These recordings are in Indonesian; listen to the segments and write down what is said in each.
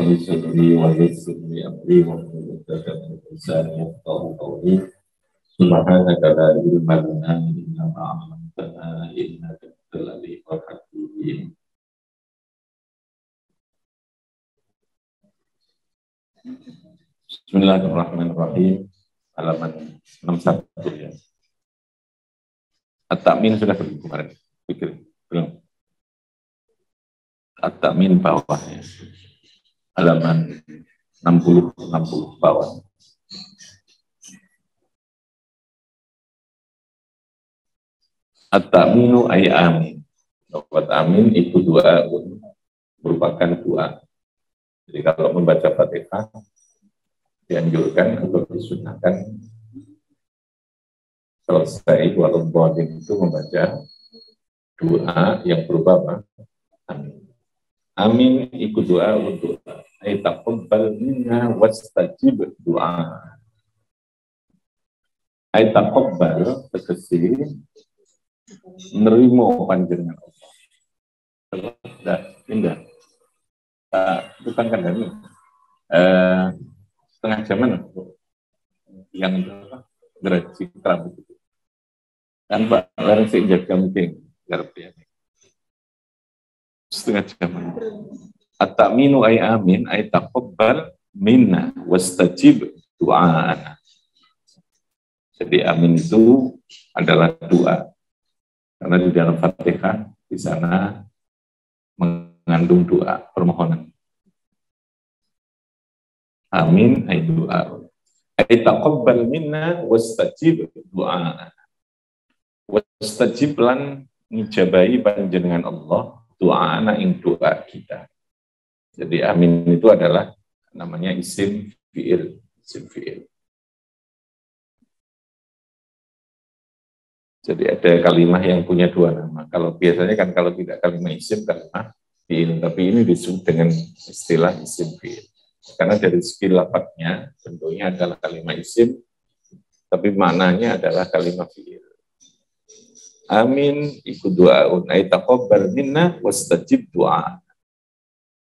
li sadri wa yassir li amri wa hlul 'uqdatam min lisani yafqahu qawli. Subhanaka la ilma lana illa ma 'allamtana innaka antal alimul hakim. Bismillahirrahmanirrahim. Halaman 61 ya. At-Ta'min sudah pergi kemarin. Pikir belum. At-Ta'min bawahnya. Halaman 60 bawah. At-Ta'minu ay amin. Lafaz amin itu doa, merupakan doa. Jadi kalau membaca Fatihah dianjurkan atau disunahkan selesai walaupun itu membaca doa yang berupa apa? Amin. Amin ikut doa untuk taqabbal minna wastajib doa. Taqabbal tegese nerimo panjenengan Allah. Dah, indah. Bukan kandani. Setengah jaman yang gerasi rambut itu. Kan Pak, larang sih jaga mungkin garap ya. Setengah jaman. At-ta'minu ay amin ay taqabbal minna wastajib du'ana. Jadi amin itu adalah doa. Karena di dalam Fatihah di sana mengandung doa permohonan. Amin ay doa. Ay taqabbal minna wastajib doa. Wastajib lan ngijabahi panjenengan Allah doa ing doa kita. Jadi amin itu adalah namanya isim fi'il. Isim fi'il. Jadi ada kalimat yang punya dua nama. Kalau biasanya kan kalau tidak kalimat isim, kalimat fi'il. Tapi ini disebut dengan istilah isim fi'il. Karena dari segi lafadznya bentuknya adalah kalimat isim, tapi maknanya adalah kalimat fi'il. Amin iku doaun ay taqabbal minna wastajib doa.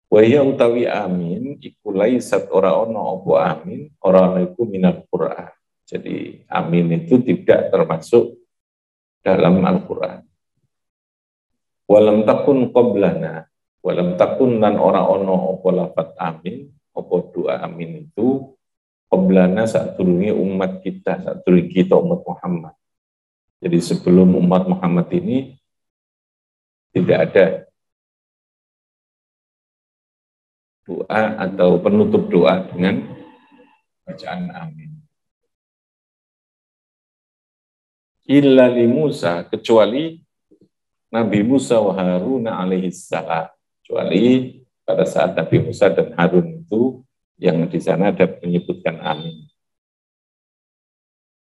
Wa ya utawi amin iku laisat ora ono apa amin ora ono iku minal Qur'an. Jadi amin itu tidak termasuk dalam Al-Qur'an. Walam takun qablana, walam takun lan ora ono apa lafaz amin, apa doa amin itu qablana sadurunge umat kita, sadurunge kita umat Muhammad. Jadi sebelum umat Muhammad ini tidak ada doa atau penutup doa dengan bacaan amin. Illa li Musa, kecuali Nabi Musa wa Harun alaihi salam. Kecuali pada saat Nabi Musa dan Harun itu yang di sana ada menyebutkan amin.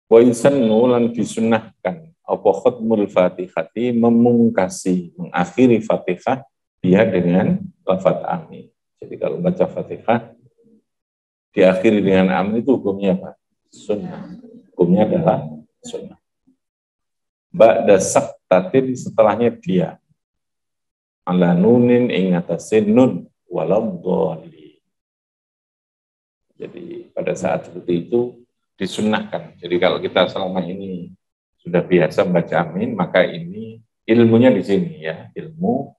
Wa yusannu lan disunnahkan apa khatmul Fatihati memungkasi mengakhiri Fatihah dia dengan lafaz amin. Jadi kalau baca Fatihah diakhiri dengan amin itu hukumnya apa? Sunnah. Hukumnya adalah sunnah. Ba'da saktatin setelahnya dia ala nunin ing atasin nun waladhdallin. Jadi pada saat seperti itu disunnahkan. Jadi kalau kita selama ini sudah biasa membaca amin, maka ini ilmunya di sini ya, ilmu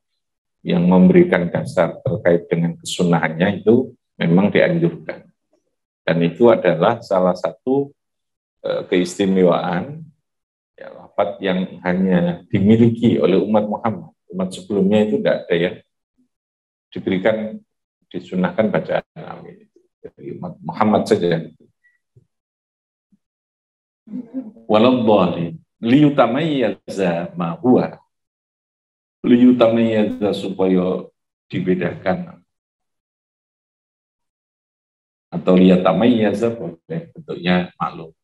yang memberikan dasar terkait dengan kesunahannya itu memang dianjurkan. Dan itu adalah salah satu keistimewaan ya, lafaz yang hanya dimiliki oleh umat Muhammad. Umat sebelumnya itu tidak ada yang diberikan, disunahkan bacaan amin. Jadi umat Muhammad saja. Waladhdallin liyutamayyaza ma huwa, liyutamayyaza supaya dibedakan atau liyatamayyaza boleh bentuknya maklum,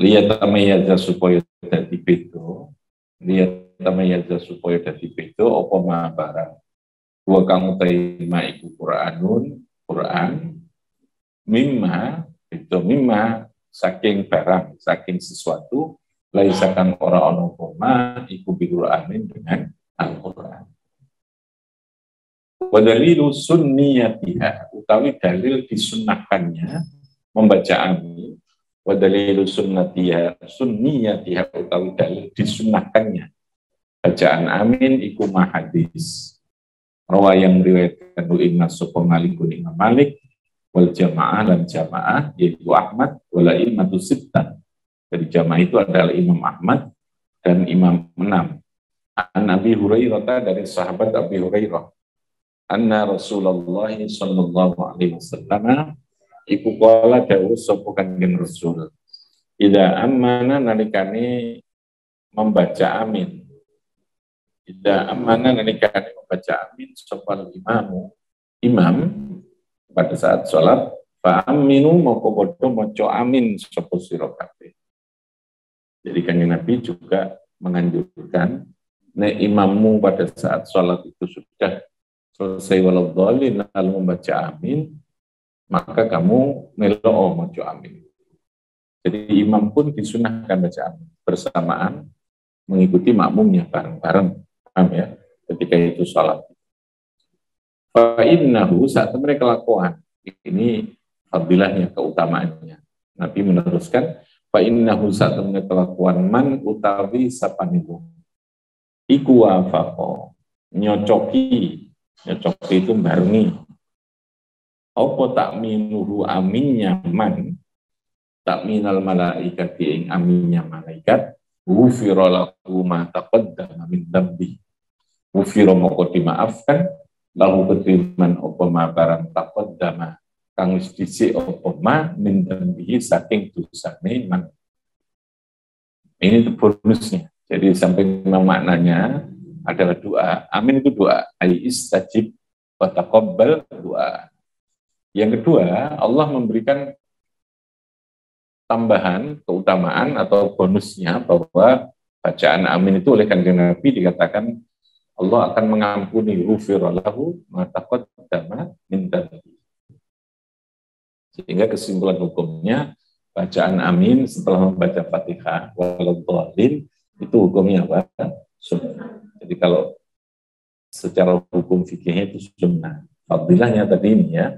liyatamayyaza supaya dadi beda, liyatamayyaza supaya dadi beda apa ma barang wa kang tema iku Quran mimma itu mimma saking barang, saking sesuatu, laisa kang ora ana koma iku bi Qur'anin dengan Al-Qur'an. Wa dalilu sunniyatiha, utawi dalil disunnahkannya membaca amin. Wa dalilu sunniyatiha, utawi dalil disunnahkannya bacaan amin iku hadis. Rawa yang meriwayatkan Imam Malikun Imam Malik wal jamaah dan jamaah yaitu Ahmad wal a'immatu sittah. Dari jamaah itu adalah Imam Ahmad dan Imam 6. An Abi Hurairah, dari sahabat Abi Hurairah, anna Rasulullah sallallahu alaihi wasallam iku qala dawuh sapa Kanjeng Rasul, idza amana nalikane membaca amin. Idza amana nalikane membaca amin sapa imam pada saat sholat, fa aminu moko padha maca amin sapa sira kabeh. Jadi Kanjeng Nabi juga menganjurkan nek imammu pada saat sholat itu sudah selesai waladhdallin lalu membaca amin, maka kamu melo maca amin. Jadi imam pun disunahkan baca amin bersamaan mengikuti makmumnya bareng-bareng, paham ya? Ketika itu sholat. Fa innahu, saat mereka lakukan ini fadilahnya, keutamaannya. Nabi meneruskan, fa innahu, saat mereka lakukan man utawi sapaniku iku wafaqo, nyocoki itu barengi apa takminuhu aminnya man, takminal malaikati ing aminnya malaikat, ghufira lahu ma taqaddama min dzambi, ghufira moko dimaafkan lahu ketriman apa ma barang taqaddama kang wis dhisik apa ma min dzambi saking dosane man. Ini bonusnya. Jadi samping maknanya adalah doa. Amin itu doa. Istajib wa taqabbal, doa. Yang kedua, Allah memberikan tambahan keutamaan atau bonusnya bahwa bacaan amin itu oleh Kanjeng Nabi dikatakan Allah akan mengampuni ghufira lahu ma taqaddama min dzambi. Sehingga kesimpulan hukumnya bacaan amin setelah membaca Fatihah waladhdallin itu hukumnya apa? Sunnah. Jadi kalau secara hukum fikihnya itu sunnah. Fadilahnya tadi ini ya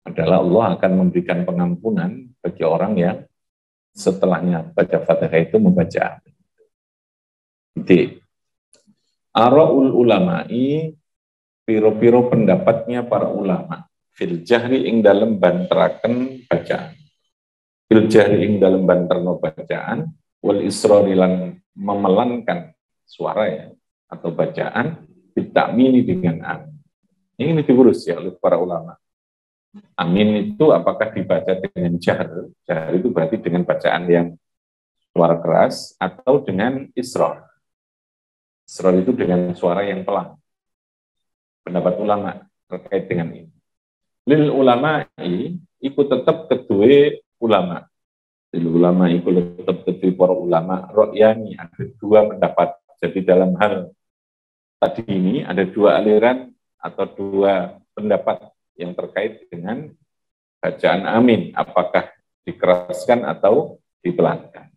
adalah Allah akan memberikan pengampunan bagi orang yang setelahnya baca Fatihah itu membaca amin. D. Ara'ul ulama'i, piro-piro pendapatnya para ulama fil jahri ing dalem banteraken bacaan. Fil jahri ing dalem banterno bacaan wal israri lan memelankan suara ya atau bacaan bitakmini dengan amin. Ini diurus ya oleh para ulama. Amin itu apakah dibaca dengan jahr? Jahr itu berarti dengan bacaan yang suara keras atau dengan israr. Israr itu dengan suara yang pelan. Pendapat ulama terkait dengan ini. Lil ulama'i ikut tetap kedua ulama. Lil ulama ikut tetap kedua para ulama. Ro'yani ada dua pendapat. Jadi dalam hal tadi ini ada dua aliran atau dua pendapat yang terkait dengan bacaan amin, apakah dikeraskan atau dipelankan.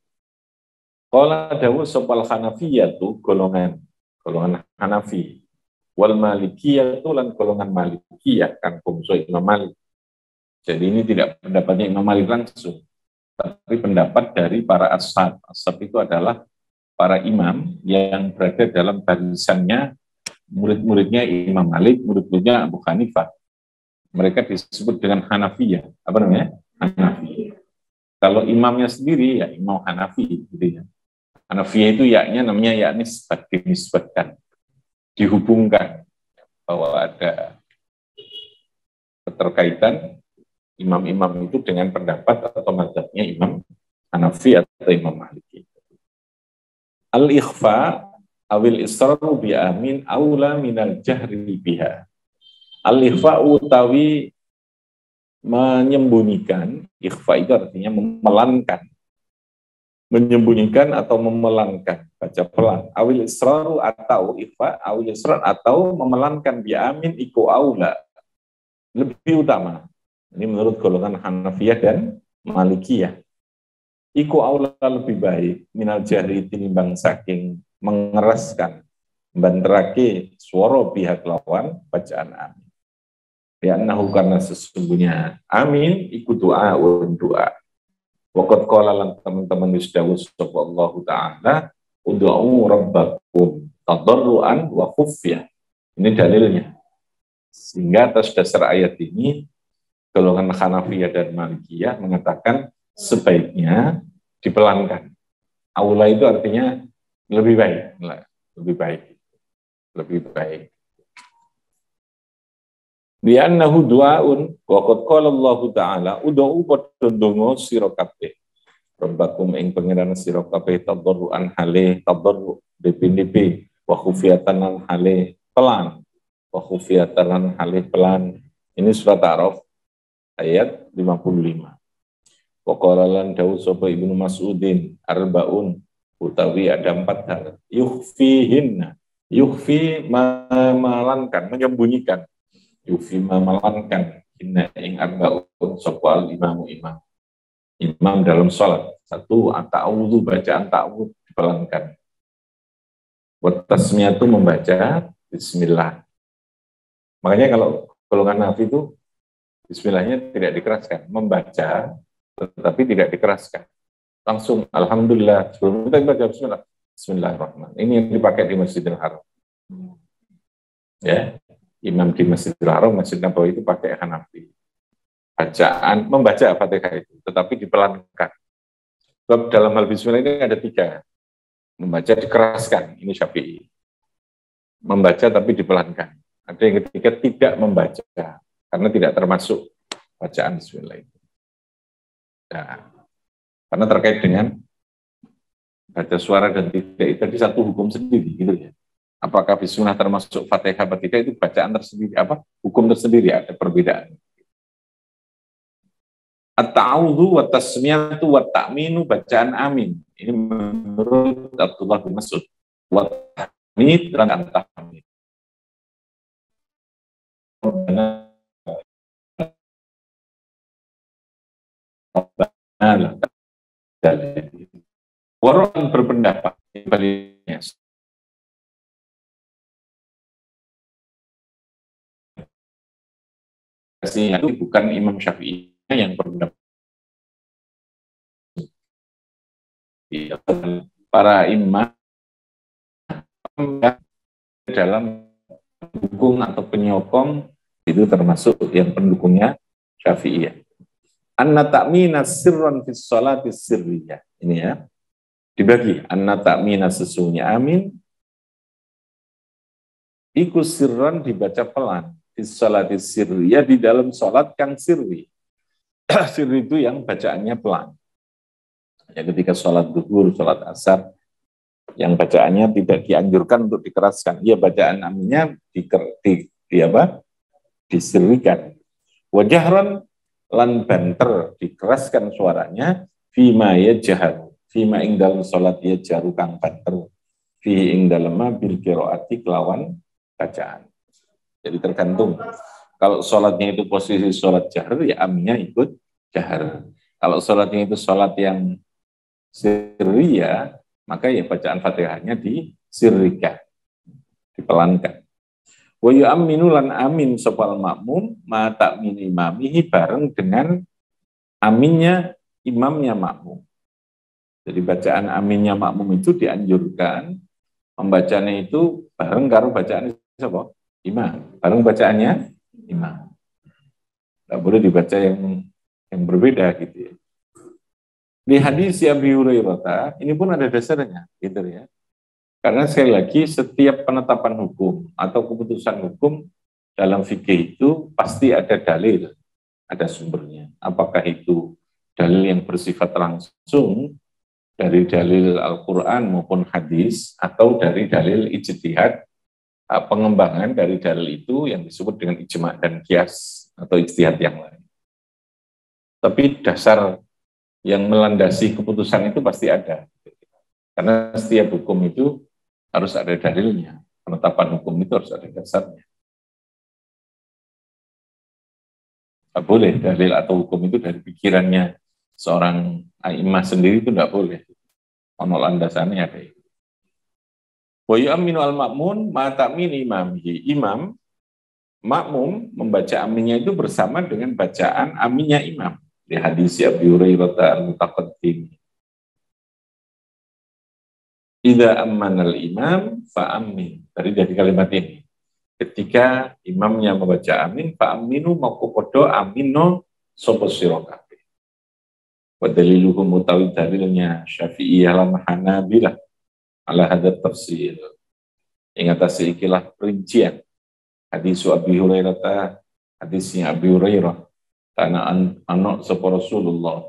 Qala dawu sopal Hanafiyatu, golongan Hanafi, wal Malikiyatu lan golongan Malikiyah kan bangsa Imam Malik. Jadi ini tidak pendapatnya Imam Malik langsung, tapi pendapat dari para ashab. Ashab itu adalah para imam yang berada dalam barisannya murid-muridnya Imam Malik, murid-muridnya Abu Hanifah. Mereka disebut dengan Hanafiyah. Apa namanya? Hanafi. Kalau imamnya sendiri ya Imam Hanafi gitu ya. Hanafiyah itu yaknya namanya ya nisbat, dinisbatkan, dihubungkan bahwa ada keterkaitan imam-imam itu dengan pendapat atau mazhabnya Imam Hanafi atau Imam Maliki. Al-ikhfa awil israru bi amin aula minal jahri biha. Al-ikhfa utawi menyembunyikan, ikhfa itu artinya memelankan, menyembunyikan atau memelankan, baca pelan. Awil israru atau ikhfa, awil israr atau memelankan bi amin iku aula, lebih utama. Ini menurut golongan Hanafiyah dan Malikiyah. Iku aula lebih baik minal jahri tinimbang saking mengeraskan banterake swara pihak lawan bacaan amin. Ya nahu karena sesungguhnya amin iku doa. Waqad qala lan teman-teman wis dawuh sapa Allah taala ud'u rabbakum tadarruan wa khufyah. Ini dalilnya. Sehingga atas dasar ayat ini golongan Hanafiyah dan Malikiyah mengatakan sebaiknya dipelankan. Aula itu artinya lebih baik, lebih baik. Bi'annahu du'aun wa qad qala Allah taala ud'u padha sira kabeh rabbakum ing pangeran sira kabeh tadarruan hale tadarru DPDP wa khufiyatan lan hale pelan wa khufiyatan hale pelan. Ini surat Araf ayat 55. Wa qala lan dawu sapa Ibnu Mas'udin arbaun utawi ada 4 hal yukhfihinna yukhfi malankan menyembunyikan yufi mamalangkan inna ing arbaun sapa imam dalam sholat. 1 at-ta'awudhu bacaan ta'awudh dipelankan. Wa tasmiyatu membaca bismillah. Makanya kalau golongan Hanafi itu bismillahnya tidak dikeraskan, membaca tetapi tidak dikeraskan. Langsung alhamdulillah sebelum kita baca bismillah. Bismillahirrahmanirrahim. Ini yang dipakai di Masjidil Haram. Ya. Imam di Masjidil Haram, Masjid Nabawi itu pakai Hanafi. Bacaan, membaca Fatihah itu, tetapi dipelankan. Sebab dalam hal bismillah ini ada 3. Membaca dikeraskan, ini Syafi'i. Membaca tapi dipelankan. Ada yang ketiga tidak membaca, karena tidak termasuk bacaan bismillah itu. Nah, karena terkait dengan baca suara dan tidak itu tadi satu hukum sendiri, gitu ya. Apakah bismillah termasuk Fatihah atau tidak itu bacaan tersendiri, hukum tersendiri, ada perbedaan. At-ta'awudhu wa tasmiyatu wa ta'minu bacaan amin. Ini menurut Abdullah bin Mas'ud. Wa tahmid dan tahmid. Orang berpendapat baliknya itu bukan Imam Syafi'i yang berpendapat. Para imam dalam pendukung atau penyokong itu termasuk yang pendukungnya Syafi'iyah. Anna ta'mina sirran fis sholati sirriyah. Ini ya. Dibagi anna ta'mina sesungguhnya amin iku sirran dibaca pelan. Salati sirri, ya di dalam sholat kang sirri. Sirri itu yang bacaannya pelan. Ya ketika sholat duhur, sholat asar, yang bacaannya tidak dianjurkan untuk dikeraskan. Ya bacaan aminnya disirrikan. Wajahran lan banter, dikeraskan suaranya. Fima ya jahat, fima ing dalam sholat ya jaru kang banter. Fi ing dalam bil qiraati kelawan bacaan. Jadi tergantung. Kalau sholatnya itu posisi sholat jahar, ya aminnya ikut jahar. Kalau sholatnya itu sholat yang sirriyah, maka ya bacaan Fatihahnya disirrikan, dipelankan. Wa yu'amminu lan amin sopal makmum ma ta'min imamihi bareng dengan aminnya imamnya makmum. Jadi bacaan aminnya makmum itu dianjurkan membacanya itu bareng karo bacaan siapa? Imam. Bareng bacaannya imam. Tidak boleh dibaca yang berbeda gitu ya. Di hadis Abi Hurairah ini pun ada dasarnya gitu ya. Karena sekali lagi setiap penetapan hukum atau keputusan hukum dalam fikih itu pasti ada dalil, ada sumbernya. Apakah itu dalil yang bersifat langsung dari dalil Al-Quran maupun hadis atau dari dalil ijtihad, pengembangan dari dalil itu yang disebut dengan ijma' dan qiyas atau ijtihad yang lain. Tapi dasar yang melandasi keputusan itu pasti ada. Karena setiap hukum itu harus ada dalilnya. Penetapan hukum itu harus ada dasarnya. Tidak boleh dalil atau hukum itu dari pikirannya seorang a'imah sendiri, itu tidak boleh. Ono landasannya ada itu. Wa yu'minu al-ma'mun ma ta'min imamihi. Imam makmum membaca aminnya itu bersama dengan bacaan aminnya imam. Di hadis Abi Hurairah al-Mutaqaddim. Idza ammana al-imam fa amin. Tadi dari kalimat ini. Ketika imamnya membaca amin, fa aminu maka padha amino sapa sira kabeh. Wa daliluhu mutawi dalilnya Syafi'iyah lan Hanabilah ala hadat tafsir. Ingat ikilah perincian hadis Abi Hurairah, hadisnya Abi Hurairah karena anak sapa Rasulullah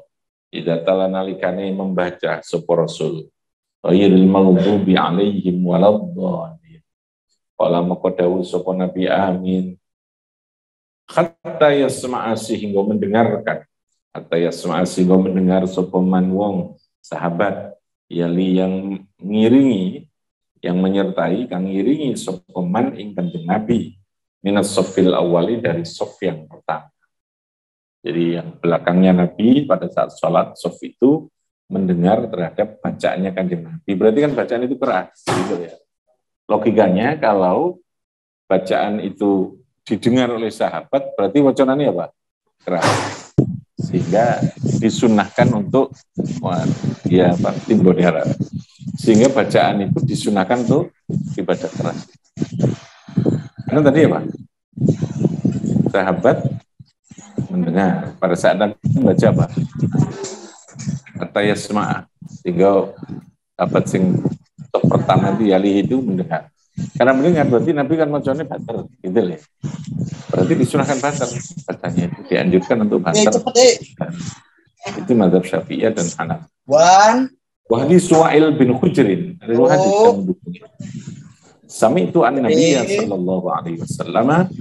idza tala nalikane membaca sapa Rasul ghairil maghdubi alaihim waladdallin qala maka dawuh sapa Nabi amin hatta yasma'a sehingga mendengarkan hatta yasma'a sehingga mendengar sapa man wong sahabat yang ngiringi yang menyertai kang ngiringi sapa man ing Kanjeng Nabi minas sofil awali dari sof yang pertama. Jadi yang belakangnya Nabi pada saat sholat sof itu mendengar terhadap bacaannya Kanjeng Nabi. Berarti kan bacaan itu keras, gitu ya. Logikanya kalau bacaan itu didengar oleh sahabat, berarti wacanannya apa? Keras. Sehingga disunahkan untuk timbul harap. Sehingga bacaan itu disunahkan untuk ibadah keras. Karena tadi apa? Sahabat mendengar pada saat Nabi membaca apa? Atayasma, sehingga sahabat sing pertama itu yali itu mendengar. Karena mendengar berarti Nabi kan macamnya banter, gitu ya. Berarti disunahkan banter, katanya itu dianjurkan untuk banter. Itu mazhab Syafi'iyah dan Hanafi. Hadis Wa'il bin Hujrin, ada dua hadis yang mendukungnya. Sami itu an-Nabi sallallahu alaihi wasallam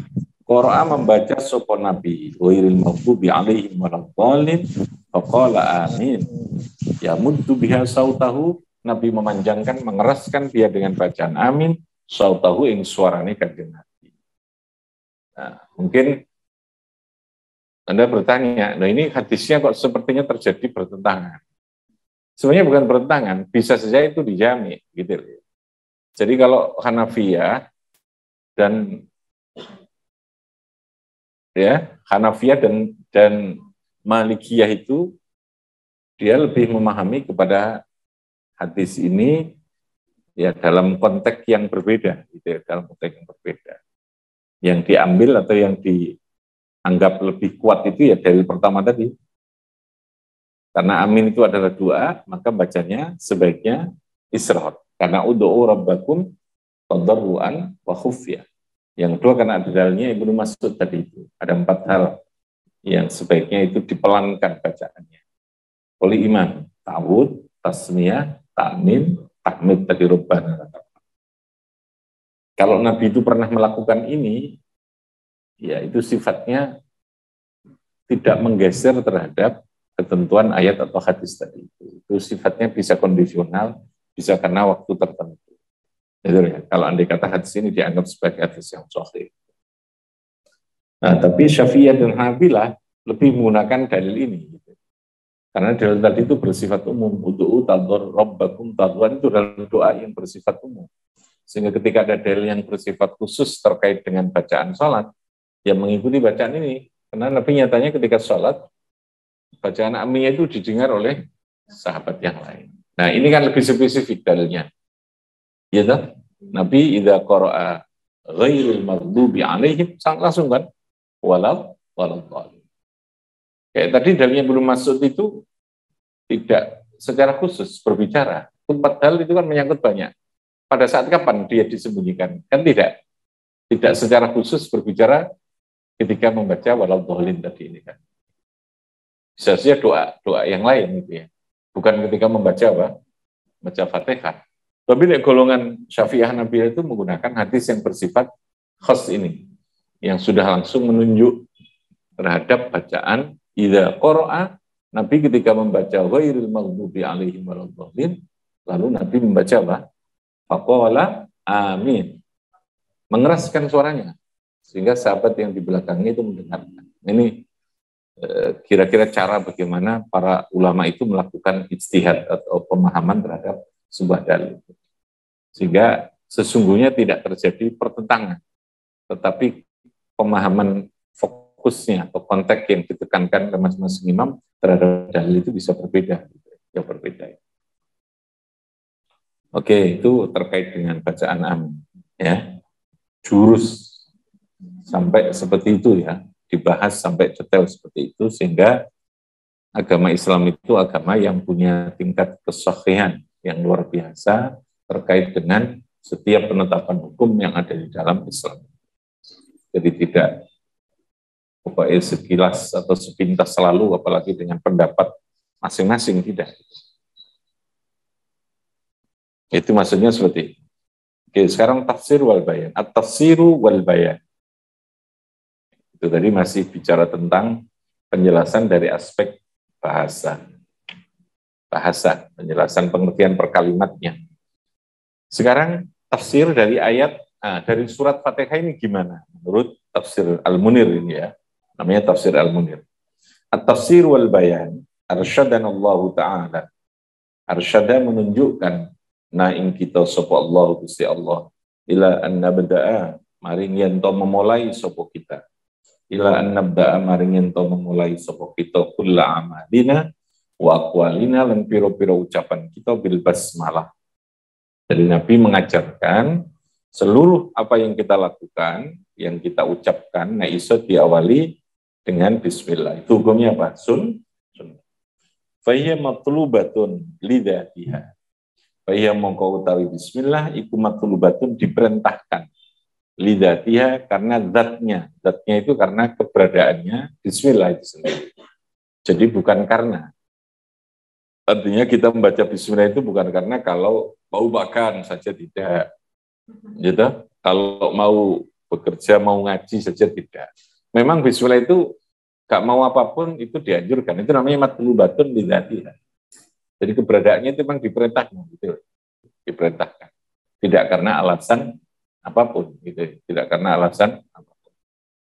qara'a membaca sapa Nabi ghairil maghdubi alaihim waladdallin faqala amin. Ya muddu biha sautahu, Nabi memanjangkan mengeraskan dia dengan bacaan amin sautahu ing suarane Kanjeng Nabi. Nah, mungkin Anda bertanya, nah ini hadisnya kok sepertinya terjadi bertentangan. Sebenarnya bukan bertentangan, bisa saja itu dijami gitu. Jadi kalau Hanafiyah dan Malikiyah itu dia lebih memahami kepada hadis ini ya dalam konteks yang berbeda, gitu ya, dalam konteks yang berbeda. Yang diambil atau yang dianggap lebih kuat itu ya dalil pertama tadi. Karena amin itu adalah doa, maka bacanya sebaiknya israr. Karena ud'u rabbakum tadarruan wa khufyah. Yang kedua karena ada dalilnya Ibnu Mas'ud tadi itu. Ada 4 hal yang sebaiknya itu dipelankan bacaannya. Oleh imam, ta'awud, tasmiyah, ta'min, tahmid tadi rubbana. Kalau Nabi itu pernah melakukan ini, ya itu sifatnya tidak menggeser terhadap ketentuan ayat atau hadis tadi itu. Itu sifatnya bisa kondisional, bisa karena waktu tertentu. Itu ya. Kalau andai kata hadis ini dianggap sebagai hadis yang sahih. Nah, tapi Syafi'iyah dan Hanabilah lebih menggunakan dalil ini. Gitu. Karena dalil tadi itu bersifat umum. Ud'u tadhur rabbakum tadhwan itu adalah doa yang bersifat umum. Sehingga ketika ada dalil yang bersifat khusus terkait dengan bacaan sholat, yang mengikuti bacaan ini. Karena Nabi nyatanya ketika sholat, bacaan aminnya itu didengar oleh sahabat yang lain. Nah, ini kan lebih spesifik dalilnya. Ya toh? Nabi idza qara'a ghairil maghdubi alaihim langsung kan walau dhalim. Kayak tadi dalilnya belum masuk itu tidak secara khusus berbicara. 4 hal itu kan menyangkut banyak. Pada saat kapan dia disembunyikan? Kan tidak. Tidak secara khusus berbicara ketika membaca walau dhalim tadi ini kan. Bisa saja doa yang lain gitu ya. Bukan ketika membaca apa? Baca Fatihah. Tapi golongan Syafi'iyah Hanabilah itu menggunakan hadis yang bersifat khas ini, yang sudah langsung menunjuk terhadap bacaan idza qara'a. Nabi ketika membaca ghairil maghdubi alaihim waladdallin, lalu Nabi membaca apa? Faqala amin. Mengeraskan suaranya sehingga sahabat yang di belakangnya itu mendengarkan. Ini kira-kira cara bagaimana para ulama itu melakukan ijtihad atau pemahaman terhadap sebuah dalil. Sehingga sesungguhnya tidak terjadi pertentangan, tetapi pemahaman fokusnya atau konteks yang ditekankan oleh masing-masing imam terhadap dalil itu bisa berbeda, ya berbeda. Oke, itu terkait dengan bacaan amin, ya. Jurus sampai seperti itu ya, dibahas sampai detail seperti itu, sehingga agama Islam itu agama yang punya tingkat kesahihan yang luar biasa terkait dengan setiap penetapan hukum yang ada di dalam Islam. Jadi tidak pokoknya sekilas atau sepintas selalu, apalagi dengan pendapat masing-masing, tidak. Itu maksudnya seperti itu. Oke, sekarang tafsir wal bayan. At-tafsiru wal bayan. Itu tadi masih bicara tentang penjelasan dari aspek bahasa. Bahasa, penjelasan pengertian per kalimatnya. Sekarang tafsir dari ayat, dari surat Fatihah ini gimana? Menurut tafsir Al-Munir ini ya, namanya tafsir Al-Munir. At-tafsir wal bayan, arsyadanallahu ta'ala. Arsyada menunjukkan na ing kita sapa Allah Gusti Allah ila an nabda'a maring yen to memulai sapa kita ila an nabda'a maring yen to memulai sapa kita kullu amalina wa aqwalina lan pira-pira ucapan kita bil basmalah. Jadi Nabi mengajarkan seluruh apa yang kita lakukan, yang kita ucapkan, nah iso diawali dengan bismillah. Itu hukumnya apa? Sunnah. Faya matlubatun lidatiha. Faya mongko utawi bismillah iku matlubatun diperintahkan. Lidatiha karena zatnya. Zatnya itu karena keberadaannya bismillah itu sendiri. Jadi bukan karena. Artinya kita membaca bismillah itu bukan karena kalau mau makan saja tidak. Gitu. Kalau mau bekerja, mau ngaji saja tidak. Memang bismillah itu gak mau apapun itu dianjurkan. Itu namanya matlubatun lidatiha. Jadi keberadaannya itu memang diperintahkan, gitu. Diperintahkan. Tidak karena alasan apapun, gitu. Tidak karena alasan apapun.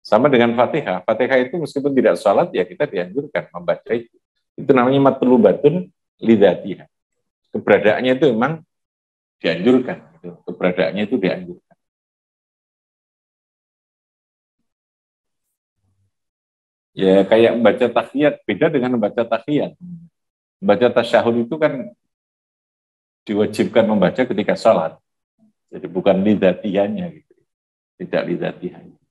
Sama dengan Fatihah. Fatihah itu meskipun tidak sholat, ya kita dianjurkan membaca itu. Itu namanya matlubatun lidatiha. Keberadaannya itu memang dianjurkan. Gitu. Keberadaannya itu dianjurkan. Ya kayak membaca tahiyat, beda dengan membaca tahiyat. Membaca tasyahud itu kan diwajibkan membaca ketika sholat. Jadi bukan lidatihannya gitu. Tidak lidatihannya.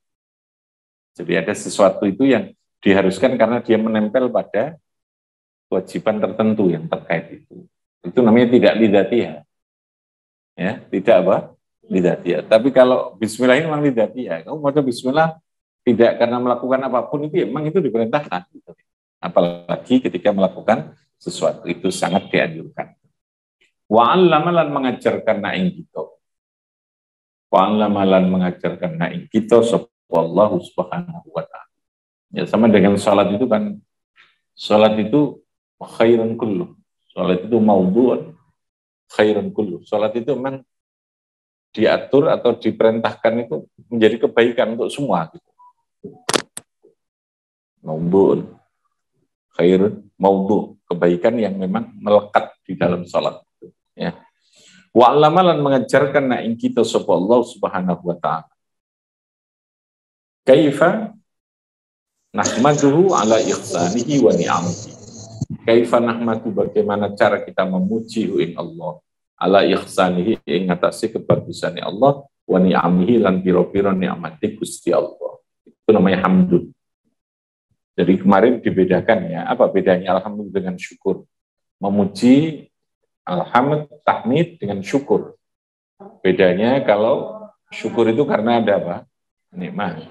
Jadi ada sesuatu itu yang diharuskan karena dia menempel pada kewajiban tertentu yang terkait itu. Itu namanya tidak lidatiyah. Ya, tidak apa? Lidatiyah. Tapi kalau bismillah ini memang lidatiyah. Kamu baca bismillah tidak karena melakukan apapun itu memang itu diperintahkan. Apalagi ketika melakukan sesuatu itu sangat dianjurkan. Wa'allama lan mengajarkan na ing kita. Wa'allama lan mengajarkan na ing kita sapa Allah Subhanahu wa ta'ala. Ya sama dengan salat itu kan, salat itu khairun kullu. Salat itu maudhu'un khairun kullu. Salat itu memang diatur atau diperintahkan itu menjadi kebaikan untuk semua gitu. Maudhu'un khairun, maudhu', kebaikan yang memang melekat di dalam salat. Ya. Wa'allama lan mengajarkan na ing kita sapa Allah Subhanahu wa ta'ala. Kaifa nahmaduhu ala ihsanihi wa ni'amihi. Kaifa nahmadu, bagaimana cara kita memuji ing Allah ala ihsanihi ing atase kebagusan Allah wa ni'amihi lan pira-pira nikmate Gusti Allah. Itu namanya hamdun. Jadi kemarin dibedakan ya, apa bedanya alhamdulillah dengan syukur? Memuji alhamd, tahmid dengan syukur. Bedanya kalau syukur itu karena ada apa? Nikmat.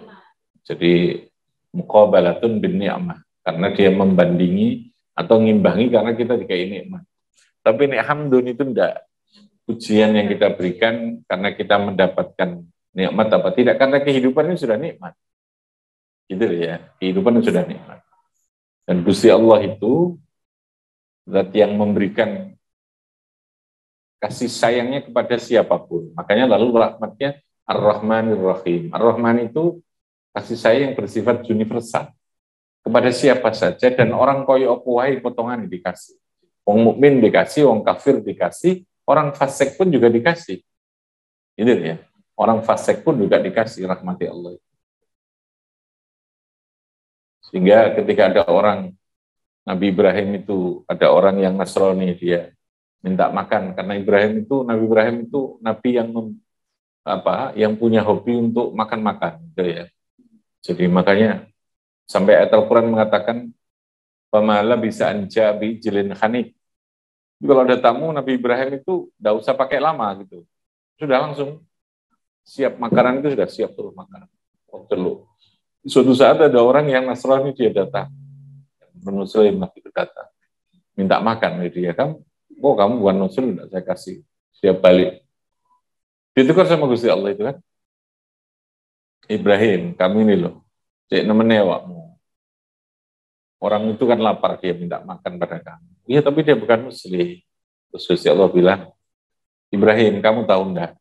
Jadi muqabalatun bin ni'mah, karena dia membandingi atau ngimbangi karena kita dikasih nikmat. Tapi hamdun itu enggak. Pujian yang kita berikan karena kita mendapatkan nikmat apa tidak, karena kehidupan ini sudah nikmat. Gitu ya, kehidupan sudah nikmat. Dan Gusti Allah itu zat yang memberikan kasih sayangnya kepada siapapun. Makanya lalu rahmatnya Ar-Rahmanir Rahim. Ar-Rahman itu kasih sayang yang bersifat universal kepada siapa saja, dan orang koyo opo wae potongan dikasih. Wong mukmin dikasih, wong kafir dikasih, orang fasik pun juga dikasih. Gitu ya. Orang fasik pun juga dikasih rahmati Allah. Sehingga ketika ada orang, Nabi Ibrahim itu, ada orang yang Nasrani, dia minta makan. Karena Nabi Ibrahim itu Nabi yang punya hobi untuk makan-makan. Gitu ya. Jadi makanya sampai ayat Al-Quran mengatakan, pamala bisa anja bi jilin khanik. Kalau ada tamu, Nabi Ibrahim itu tidak usah pakai lama gitu. Sudah langsung siap makanan itu sudah siap tuh makanan. Oh, dulu. Suatu saat ada orang yang Nasrani dia datang, non-Muslim itu datang, minta makan dia kan, oh kamu bukan Muslim, tidak saya kasih, siap balik. Ditukar sama Gusti Allah itu kan, Ibrahim, kamu ini loh, cek nemennya awakmu. Orang itu kan lapar, dia minta makan pada kamu. Iya, tapi dia bukan Muslim. Terus Gusti Allah bilang, Ibrahim, kamu tahu enggak?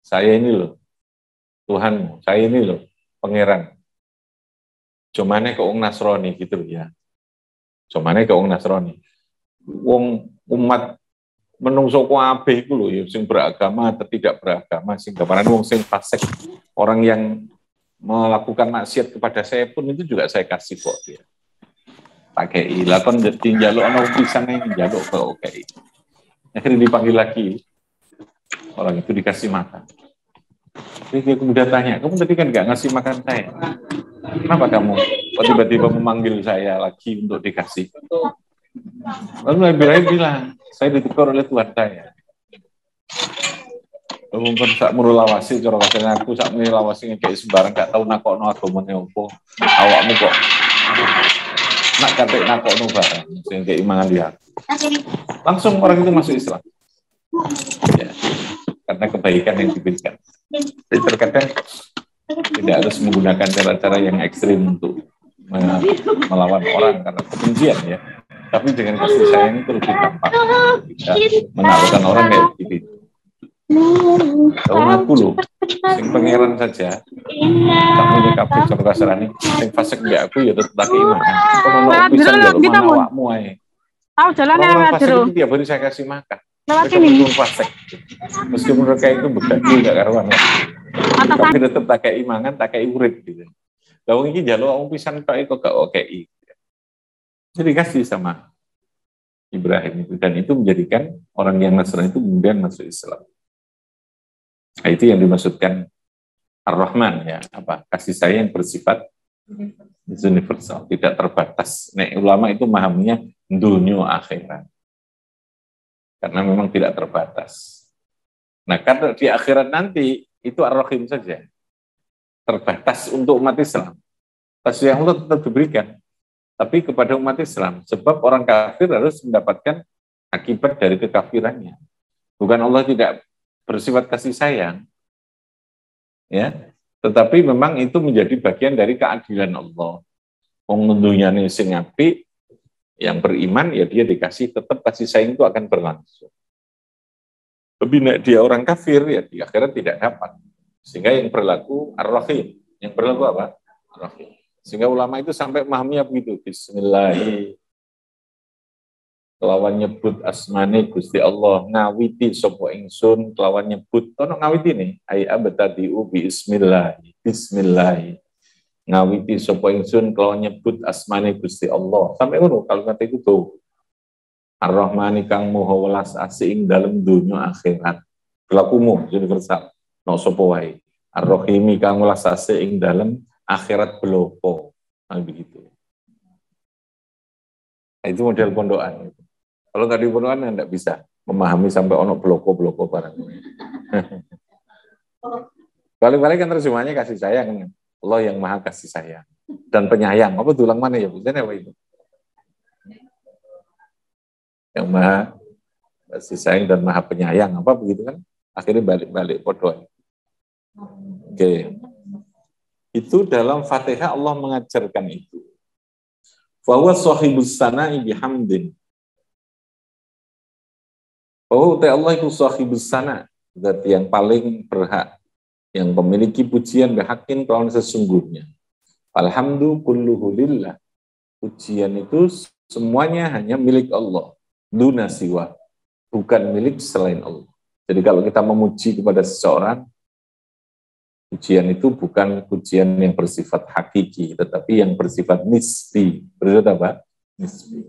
Saya ini loh, Tuhanmu, saya ini loh, pangeran. Cumane ke wong Nasrani gitu ya. Cumane ke wong Nasrani. Wong umat menungso kabeh iku lho ya sing beragama atau tidak beragama, sing gambaran wong sing fasik, orang yang melakukan maksiat kepada saya pun itu juga saya kasih kok dia. Pakai lakon jadi njaluk ana pisan yang njaluk ke oke. Akhirnya dipanggil lagi. Orang itu dikasih makan. Jadi dia kemudian tanya, kamu tadi kan nggak ngasih makan saya. Kenapa kamu tiba-tiba memanggil saya lagi untuk dikasih? Lalu Nabi Ibrahim bilang, saya ditegur oleh Tuhan saya. Mungkin sak murulawasi, cara katanya aku sak murulawasi kayak sembarang gak tahu nakokno agamane opo. Awakmu kok nak katek nakokno barang sing kayak imangan dia. Langsung orang itu masuk Islam. Ya, karena kebaikan yang diberikan. Jadi terkadang tidak harus menggunakan cara-cara yang ekstrim untuk melawan orang karena kebencian ya. Tapi dengan kasih sayang itu lebih tampak. Kita menaklukkan orang kayak begitu. Kalau aku loh, sing pangeran saja, kamu ini kabeh cara kasarane, sing fasik mbek aku ya tetep tak iman. Kalau ono pisan ya mana awakmu ae. Tahu jalannya lewat jero. Tiap hari saya kasih makan. Lewat ini. Fasik. Meskipun mereka itu begagu gak karuan. Tapi tetep tak kei mangan, tak kei urip gitu. Lah wong iki njaluk wong pisan tok kok gak okei. Jadi kasih sama Ibrahim itu, dan itu menjadikan orang yang Nasrani itu kemudian masuk Islam. Nah, itu yang dimaksudkan Ar-Rahman ya, apa kasih sayang yang bersifat universal, tidak terbatas. Nah, ulama itu memahaminya dunia akhirat, karena memang tidak terbatas. Nah, karena di akhirat nanti itu Ar-Rahim saja, terbatas untuk umat Islam. Kasih sayang Allah tetap diberikan, tapi kepada umat Islam, sebab orang kafir harus mendapatkan akibat dari kekafirannya. Bukan Allah tidak bersifat kasih sayang, ya, tetapi memang itu menjadi bagian dari keadilan Allah. Wong dunyane sing apik, yang beriman ya dia dikasih, tetap kasih sayang itu akan berlangsung. Tapi nek dia orang kafir ya di akhirat tidak dapat. Sehingga yang berlaku Ar-Rahim, yang berlaku apa? Ar-Rahim. Sehingga ulama itu sampai memahaminya begitu. Bismillahirrahmanirrahim. Kelawan nyebut asmane Gusti Allah, ngawiti sapa ingsun kelawan nyebut ono ngawiti nih ay abtadiu bismillah. Ngawiti sapa ingsun kelawan nyebut asmane Gusti Allah. Sampai ngono kalau kata itu tuh Ar-Rahmani kang moho welas asih ing dalem dunya akhirat. Berlaku umum universal. No sapa wae. Ar-Rahimi kang welas asih ing dalem akhirat belopo. Nah, begitu. Nah, itu model pondokan. Kalau nggak di pondokan nggak bisa memahami sampai ono bloko-bloko barang. Balik-balik kan terjemahnya kasih sayang. Allah yang maha kasih sayang dan penyayang. Apa tulang mana ya? Bukan apa itu? Yang maha kasih sayang dan maha penyayang. Apa begitu kan? Akhirnya balik-balik podo. Oke. Itu dalam Fatihah Allah mengajarkan itu. Fa huwa shahibus sana'i bihamdin. Oh, Allah itu shahibus sana, zat yang paling berhak, yang memiliki pujian bihaqqin kelawan sesungguhnya. Alhamdu kulluhu lillah. Pujian itu semuanya hanya milik Allah, duna siwa, bukan milik selain Allah. Jadi kalau kita memuji kepada seseorang, pujian itu bukan pujian yang bersifat hakiki, tetapi yang bersifat nisbi. Bersifat apa? Nisbi.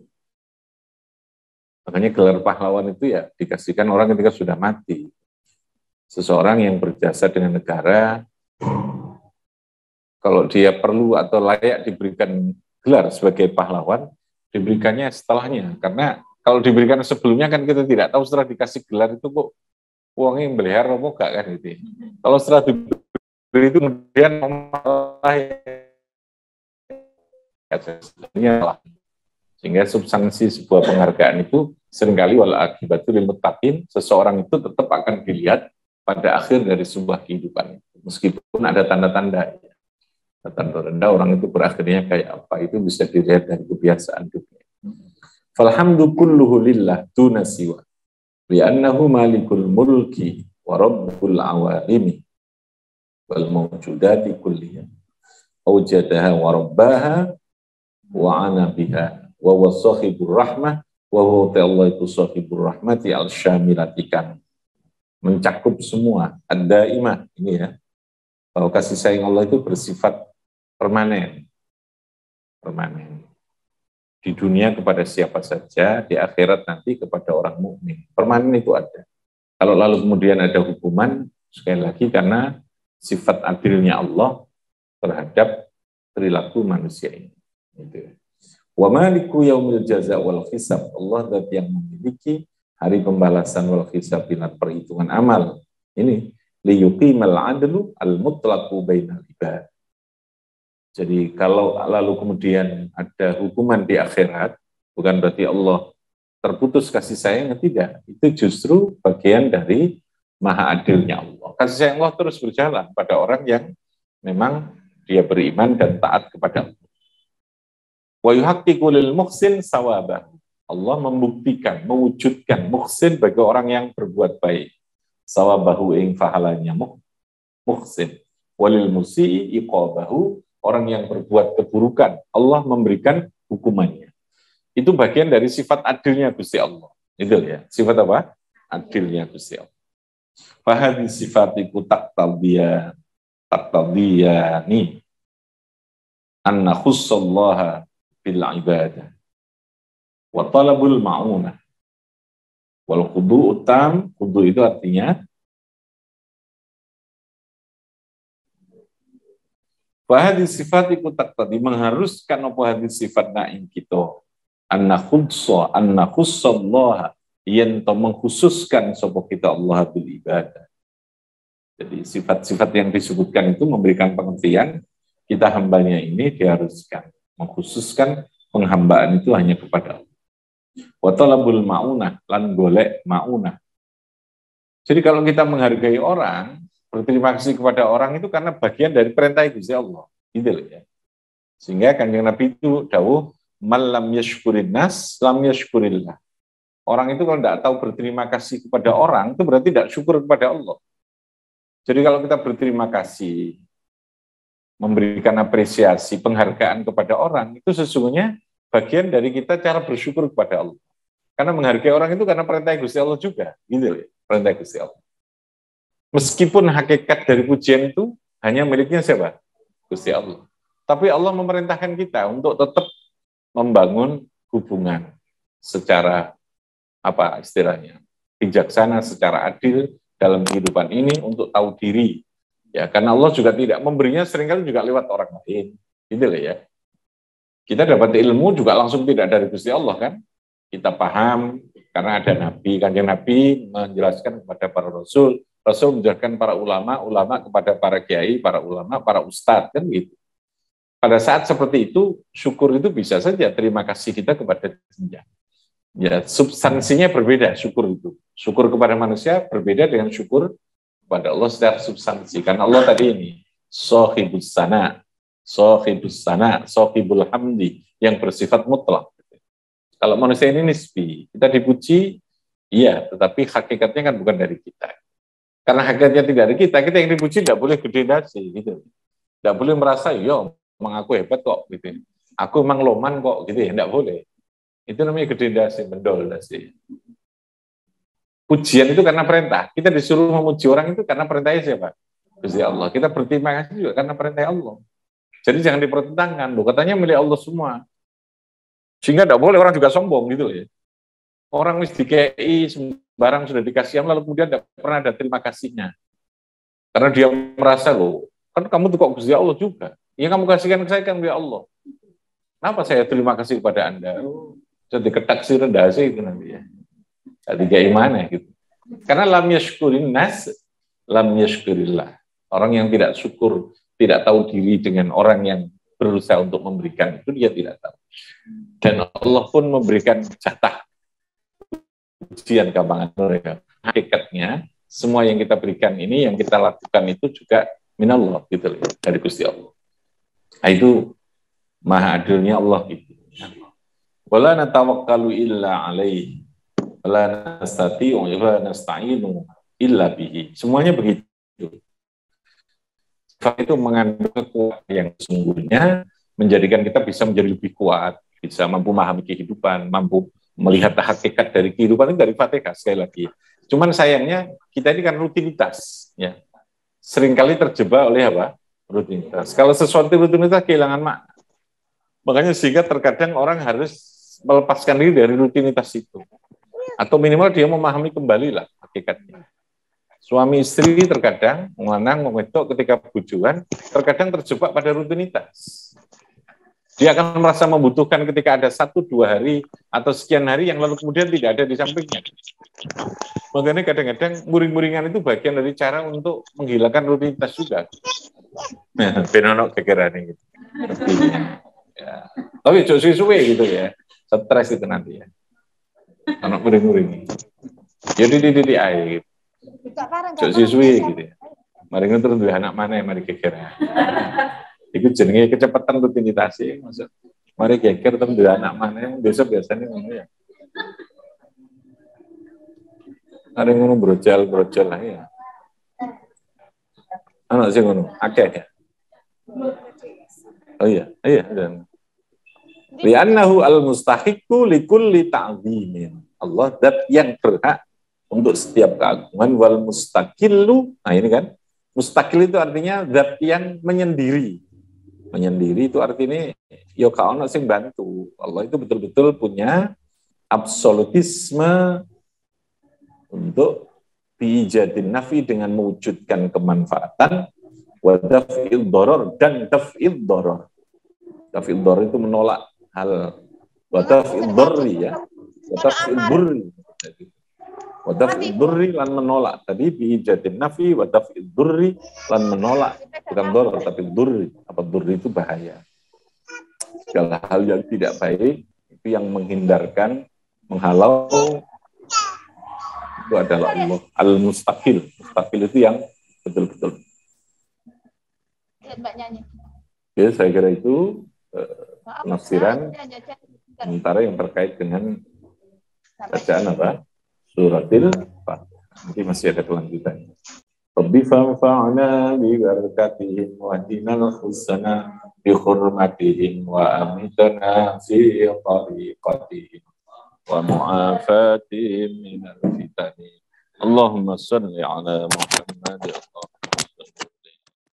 Makanya gelar pahlawan itu ya dikasihkan orang ketika sudah mati. Seseorang yang berjasa dengan negara, kalau dia perlu atau layak diberikan gelar sebagai pahlawan, diberikannya setelahnya. Karena kalau diberikan sebelumnya kan kita tidak tahu setelah dikasih gelar itu kok uangnya yang belihar apa enggak kan gitu. Kalau setelah diberi itu kemudian malah ya, sehingga substansi sebuah penghargaan itu seringkali wal akibatu lil muttaqin, seseorang itu tetap akan dilihat pada akhir dari sebuah kehidupan. Meskipun ada tanda-tanda, tanda-tanda orang itu berakhirnya kayak apa, itu bisa dilihat dari kebiasaan dunia. Falhamdu kulluhu lillah duna siwa, li'annahu malikul mulki wa rabbul awalimi wal mawjudati kulliyah. Awjadaha wa rabbaha wa ana biha wa wasahibur rahmah wa huwa ta'ala itu sahibur rahmati al-syamilatikan, mencakup semua, ad-daimah ini ya, bahwa kasih sayang Allah itu bersifat permanen di dunia kepada siapa saja, di akhirat nanti kepada orang mukmin. Permanen itu ada. Kalau lalu kemudian ada hukuman, sekali lagi karena sifat adilnya Allah terhadap perilaku manusia ini. Gitu. Wa maliku yaumil jaza wal hisab, Allah zat yang memiliki hari pembalasan wal hisab dan perhitungan amal. Ini liyuqimal adlu al mutlaqu bainal ibad. Jadi kalau lalu kemudian ada hukuman di akhirat, bukan berarti Allah terputus kasih sayang, tidak. Itu justru bagian dari maha adilnya Allah. Kasih sayang Allah terus berjalan pada orang yang memang dia beriman dan taat kepada Allah. Wa yuhaqqiqu lil muhsin sawabah. Allah membuktikan, mewujudkan muhsin bagi orang yang berbuat baik. Sawabahu ing fahalanya muhsin. Walil musii iqabahu, orang yang berbuat keburukan, Allah memberikan hukumannya. Itu bagian dari sifat adilnya Gusti Allah. Itu ya, sifat apa? Adilnya Gusti Allah. Fahadhi sifatiku taktadiyani anna khussallaha bil ibadah wa talabul ma'unah wal khudu'u tam. Khudu' itu artinya hadis sifat ikut tadi mengharuskan apa hadis sifat naing kita anna khussallah yen to mengkhususkan sapa kita Allah bil ibadah. Jadi sifat-sifat yang disebutkan itu memberikan pengertian kita hambanya ini diharuskan mengkhususkan penghambaan itu hanya kepada Allah. Wa talabul maunah, lan golek maunah. Jadi kalau kita menghargai orang, berterima kasih kepada orang itu karena bagian dari perintah Gusti Allah. Gitu ya. Sehingga Kanjeng Nabi itu dawuh, "Man lam yashkurin nas, lam yashkurillah." Orang itu kalau tidak tahu berterima kasih kepada orang, itu berarti tidak syukur kepada Allah. Jadi kalau kita berterima kasih, memberikan apresiasi, penghargaan kepada orang, itu sesungguhnya bagian dari kita cara bersyukur kepada Allah. Karena menghargai orang itu karena perintah Gusti Allah juga. Gitu ya, perintah Gusti Allah. Meskipun hakikat dari pujian itu hanya miliknya siapa? Gusti Allah. Tapi Allah memerintahkan kita untuk tetap membangun hubungan secara apa istilahnya? Bijaksana, secara adil dalam kehidupan ini untuk tahu diri. Ya, karena Allah juga tidak memberinya seringkali juga lewat orang lain. Gitu lah ya. Kita dapat ilmu juga langsung tidak dari Gusti Allah kan? Kita paham karena ada Nabi, Kanjeng Nabi menjelaskan kepada para Rasul, Rasul menjelaskan para ulama, ulama kepada para kiai, para ulama, para ustadz, kan gitu. Pada saat seperti itu, syukur itu bisa saja terima kasih kita kepada dia. Ya, substansinya berbeda syukur itu. Syukur kepada manusia berbeda dengan syukur kepada Allah secara substansi. Karena Allah tadi ini, sohibus sana, sohibul hamdi, yang bersifat mutlak. Kalau manusia ini nisbi, kita dipuji, iya, tetapi hakikatnya kan bukan dari kita. Karena hakikatnya tidak dari kita yang dipuji tidak boleh gede dasi, gitu. Tidak boleh merasa, yo, emang aku hebat kok, gitu. Aku emang loman kok, gitu ya, tidak boleh. Itu namanya gede dasi, mendol dasi. pujian itu karena perintah. Kita disuruh memuji orang itu karena perintahnya siapa? Gusti Allah. Kita berterima kasih juga karena perintah Allah. Jadi jangan dipertentangkan. Loh, katanya milik Allah semua. Sehingga tidak boleh orang juga sombong gitu ya. Orang wis dikei sembarang sudah dikasih lalu kemudian tidak pernah ada terima kasihnya. Karena dia merasa, loh, kan kamu tuh kok Gusti Allah juga. Ya kamu kasihkan ke saya kan ya Allah. Kenapa saya terima kasih kepada Anda? Jadi ketaksi rendah sih itu nanti ya. Jadi kayak gimana gitu. Karena lam yashkurin nas, lam yashkurillah. Orang yang tidak syukur, tidak tahu diri dengan orang yang berusaha untuk memberikan itu dia tidak tahu. Dan Allah pun memberikan jatah ujian gampangan mereka. Hakikatnya semua yang kita berikan ini, yang kita lakukan itu juga minallah gitu loh, dari Gusti Allah. Nah, itu maha adilnya Allah gitu. Wala natawakkalu illa alaihi wala nastati'u wa nasta'inu illa bihi. Semuanya begitu. Itu mengandung kekuatan yang sesungguhnya menjadikan kita bisa menjadi lebih kuat, bisa mampu memahami kehidupan, mampu melihat hakikat dari kehidupan itu dari Fatihah sekali lagi. Cuman sayangnya kita ini kan rutinitas, ya. Seringkali terjebak oleh apa? Rutinitas. Kalau sesuatu rutinitas kehilangan makna. Makanya sehingga terkadang orang harus melepaskan diri dari rutinitas itu. Atau minimal dia memahami kembali lah hakikatnya. Suami istri terkadang, lanang wedok ketika bujuan, terkadang terjebak pada rutinitas. Dia akan merasa membutuhkan ketika ada 1-2 hari atau sekian hari yang lalu kemudian tidak ada di sampingnya. Makanya kadang-kadang muring-muringan itu bagian dari cara untuk menghilangkan rutinitas juga. Nah, penonok kegerani gitu. Ya. Tapi suwe gitu ya, stres itu nanti ya. Anak muring-muring. Jadi di air. Suwe gitu ya. Mari terus dua anak mana yang mari geger. Iku jenenge kecepatan rutinitas sih, maksud. Mari geger terus dua anak mana yang biasanya ngono ya. Ada yang ngono brojol lah ya. Anak sih ngono, akeh ya. Oh iya. Dan li'annahu al-mustahiqu likulli ta'zimin. Allah zat yang berhak untuk setiap keagungan wal mustaqillu. Nah ini kan, mustaqil itu artinya zat yang menyendiri. Menyendiri itu artinya ya kaono sing bantu. Allah itu betul-betul punya absolutisme untuk biijadin nafi dengan mewujudkan kemanfaatan wa daf'il doror dan daf'il doror. Daf'il doror itu menolak hal wa daf'il dorri ya. Wa daf'il burri. Wa daf'il durri lan menolak. Tadi biijadin nafi wa daf'il durri lan menolak. Bukan doror tapi durri. Apa durri itu bahaya. Segala hal yang tidak baik itu yang menghindarkan, menghalau, itu adalah Allah al-mustaqil. Mustaqil itu yang betul-betul. Ya, saya kira itu penafsiran sementara yang terkait dengan bacaan apa? Suratil Fatihah. Nanti masih ada kelanjutannya. Rabbi fanfa'na bi barakatihim wa dinal husna bi hurmatihim wa amitana fi tariqatihim wa mu'afatihim minal fitani. Allahumma salli ala Muhammad.